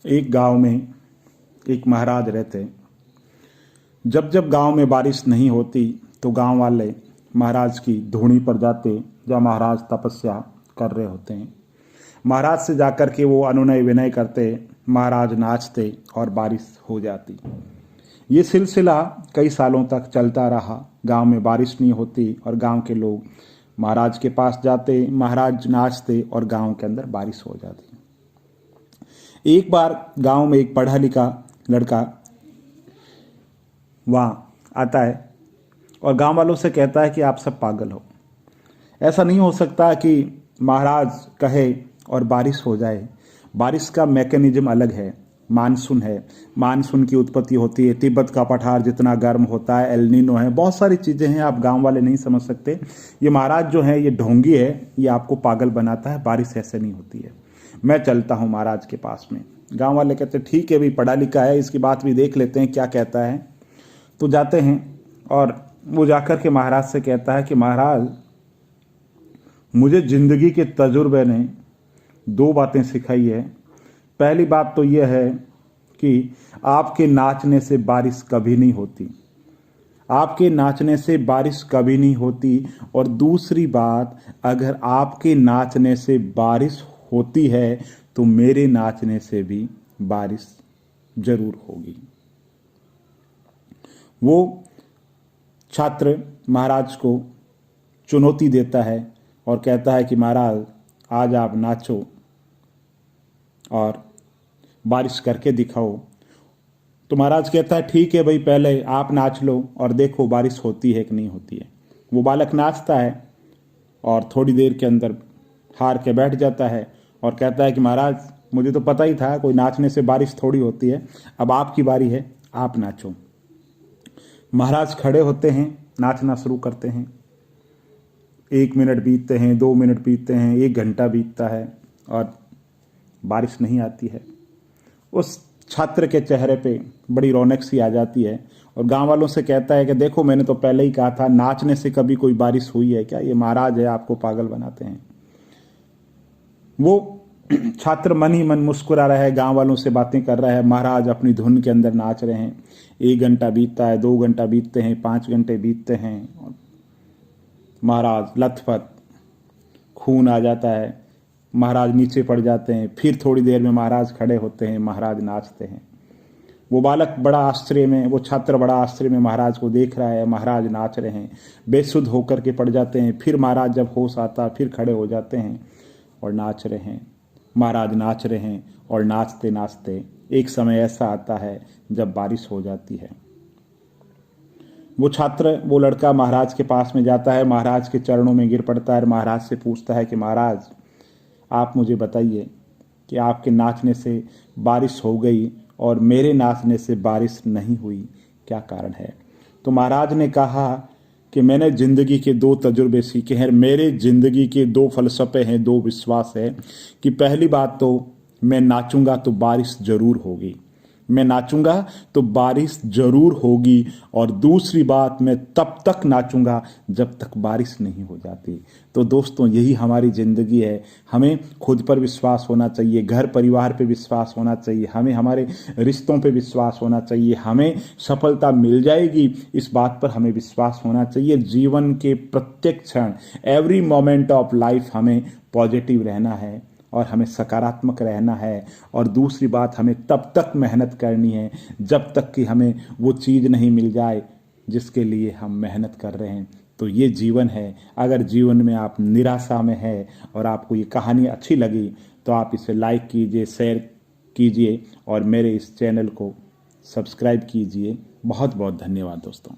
एक गांव में एक महाराज रहते। जब जब गांव में बारिश नहीं होती तो गांव वाले महाराज की धूनी पर जाते, जहाँ महाराज तपस्या कर रहे होते हैं। महाराज से जाकर के वो अनुनय विनय करते, महाराज नाचते और बारिश हो जाती। ये सिलसिला कई सालों तक चलता रहा। गांव में बारिश नहीं होती और गांव के लोग महाराज के पास जाते, महाराज नाचते और गांव के अंदर बारिश हो जाती। एक बार गांव में एक पढ़ा लिखा लड़का वहाँ आता है और गांव वालों से कहता है कि आप सब पागल हो। ऐसा नहीं हो सकता कि महाराज कहे और बारिश हो जाए। बारिश का मैकेनिज्म अलग है। मानसून है, मानसून की उत्पत्ति होती है। तिब्बत का पठार जितना गर्म होता है, एल नीनो है, बहुत सारी चीज़ें हैं, आप गांव वाले नहीं समझ सकते। ये महाराज जो है ये ढोंगी है, ये आपको पागल बनाता है। बारिश ऐसे नहीं होती है। मैं चलता हूँ महाराज के पास में। गांव वाले कहते ठीक है भाई, पढ़ा लिखा है, इसकी बात भी देख लेते हैं क्या कहता है। तो जाते हैं और वो जाकर के महाराज से कहता है कि महाराज, मुझे जिंदगी के तजुर्बे ने दो बातें सिखाई है। पहली बात तो यह है कि आपके नाचने से बारिश कभी नहीं होती, आपके नाचने से बारिश कभी नहीं होती। और दूसरी बात, अगर आपके नाचने से बारिश होती है तो मेरे नाचने से भी बारिश जरूर होगी। वो छात्र महाराज को चुनौती देता है और कहता है कि महाराज आज आप नाचो और बारिश करके दिखाओ। तो महाराज कहता है ठीक है भाई, पहले आप नाच लो और देखो बारिश होती है कि नहीं होती है। वो बालक नाचता है और थोड़ी देर के अंदर हार के बैठ जाता है और कहता है कि महाराज मुझे तो पता ही था कोई नाचने से बारिश थोड़ी होती है, अब आपकी बारी है, आप नाचो। महाराज खड़े होते हैं, नाचना शुरू करते हैं। 1 मिनट बीतते हैं, 2 मिनट बीतते हैं, 1 घंटा बीतता है और बारिश नहीं आती है। उस छात्र के चेहरे पे बड़ी रौनक सी आ जाती है और गांव वालों से कहता है कि देखो मैंने तो पहले ही कहा था, नाचने से कभी कोई बारिश हुई है क्या? ये महाराज है, आपको पागल बनाते हैं। वो छात्र मन ही मन मुस्कुरा रहा है, गांव वालों से बातें कर रहा है, महाराज अपनी धुन के अंदर नाच रहे हैं। 1 घंटा बीतता है, 2 घंटा बीतते हैं, 5 घंटे बीतते हैं। महाराज लथपथ, खून आ जाता है, महाराज नीचे पड़ जाते हैं। फिर थोड़ी देर में महाराज खड़े होते हैं, महाराज नाचते हैं। वो बालक बड़ा आश्चर्य में, वो छात्र बड़ा आश्चर्य में महाराज को देख रहा है, महाराज नाच रहे हैं, बेसुध होकर के पड़ जाते हैं। फिर महाराज जब होश आता फिर खड़े हो जाते हैं और नाच रहे हैं। महाराज नाच रहे हैं और नाचते नाचते एक समय ऐसा आता है जब बारिश हो जाती है। वो छात्र, वो लड़का महाराज के पास में जाता है, महाराज के चरणों में गिर पड़ता है, महाराज से पूछता है कि महाराज आप मुझे बताइए कि आपके नाचने से बारिश हो गई और मेरे नाचने से बारिश नहीं हुई, क्या कारण है? तो महाराज ने कहा कि मैंने जिंदगी के 2 तजुर्बे सीखे हैं। मेरे जिंदगी के 2 फलसफे हैं, 2 विश्वास है कि पहली बात तो मैं नाचूंगा तो बारिश जरूर होगी, मैं नाचूंगा तो बारिश जरूर होगी। और दूसरी बात, मैं तब तक नाचूंगा जब तक बारिश नहीं हो जाती। तो दोस्तों, यही हमारी ज़िंदगी है। हमें खुद पर विश्वास होना चाहिए, घर परिवार पे विश्वास होना चाहिए, हमें हमारे रिश्तों पे विश्वास होना चाहिए। हमें सफलता मिल जाएगी, इस बात पर हमें विश्वास होना चाहिए। जीवन के प्रत्येक क्षण, एवरी मोमेंट ऑफ लाइफ हमें पॉजिटिव रहना है और हमें सकारात्मक रहना है। और दूसरी बात, हमें तब तक मेहनत करनी है जब तक कि हमें वो चीज़ नहीं मिल जाए जिसके लिए हम मेहनत कर रहे हैं। तो ये जीवन है। अगर जीवन में आप निराशा में है और आपको ये कहानी अच्छी लगी तो आप इसे लाइक कीजिए, शेयर कीजिए और मेरे इस चैनल को सब्सक्राइब कीजिए। बहुत बहुत धन्यवाद दोस्तों।